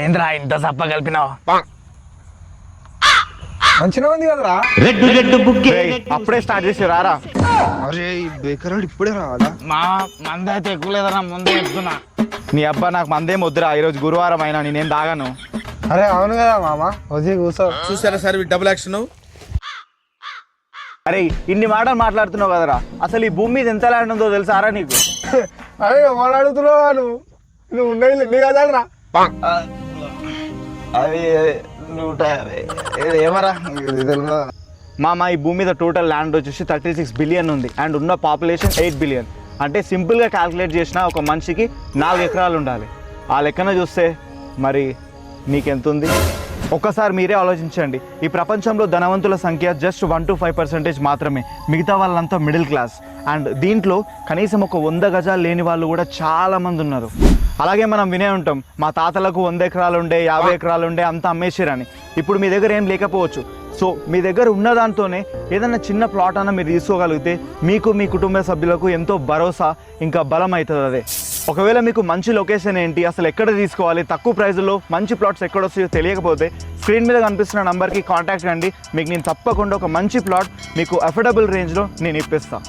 ఏంద్రా ఇంత సప్ప కలిపినావు? మంచిగా ఉంది కదరా. అప్పుడే స్టార్ట్ చేసి రారా. అరే ఈ బేకర్ ఇప్పుడే రాదా? మా మంద అయితే ఎక్కువ లేదన్నా, ముందే చెప్తున్నా. నీ అబ్బా నాకు మందేం వద్దురా, ఈరోజు గురువారం అయినా నేనేం తాగాను. అరే అవును కదా మామ, వచ్చి కూర్చో. చూసారా సార్ డబుల్ యాక్షన్. అరే ఇన్ని మాటలు మాట్లాడుతున్నావు కదరా, అసలు ఈ భూమి మీద ఎంత ల్యాండ్ ఉందో తెలుసారా నీకు? అరే ఎవరు అడుగుతున్నావా నువ్వు ఉండేది నీ కదరా. అది 150 ఏమరా? మా ఈ భూమి మీద టోటల్ ల్యాండ్ వచ్చేసి 36 బిలియన్ ఉంది అండ్ ఉన్న పాపులేషన్ 8 బిలియన్. అంటే సింపుల్గా క్యాల్కులేట్ చేసినా ఒక మనిషికి 4 ఎకరాలు ఉండాలి. ఆ లెక్కన చూస్తే మరి నీకెంత ఉంది? ఒక్కసారి మీరే ఆలోచించండి. ఈ ప్రపంచంలో ధనవంతుల సంఖ్య జస్ట్ 1 to 5% మాత్రమే, మిగతా వాళ్ళంతా మిడిల్ క్లాస్. అండ్ దీంట్లో కనీసం ఒక 100 గజాలు లేని వాళ్ళు కూడా చాలామంది ఉన్నారు. అలాగే మనం వినే ఉంటాం, మా తాతలకు 100 ఎకరాలు ఉండే, 50 ఎకరాలు ఉండే, అంతా అమ్మేసారని. ఇప్పుడు మీ దగ్గర ఏం లేకపోవచ్చు. సో మీ దగ్గర ఉన్న దాంతోనే ఏదైనా చిన్న ప్లాట్ అన్న మీరు తీసుకోగలిగితే మీకు మీ కుటుంబ సభ్యులకు ఎంతో భరోసా ఇంకా బలం అవుతుంది. అదే ఒకవేళ మీకు మంచి లొకేషన్ ఏంటి, అసలు ఎక్కడ తీసుకోవాలి, తక్కువ ప్రైజ్లో మంచి ప్లాట్స్ ఎక్కడ వస్తాయో తెలియకపోతే స్క్రీన్ మీద కనిపిస్తున్న నెంబర్కి కాంటాక్ట్ కండి. మీకు నేను తప్పకుండా ఒక మంచి ప్లాట్ మీకు అఫోర్డబుల్ రేంజ్లో నేను ఇప్పిస్తాను.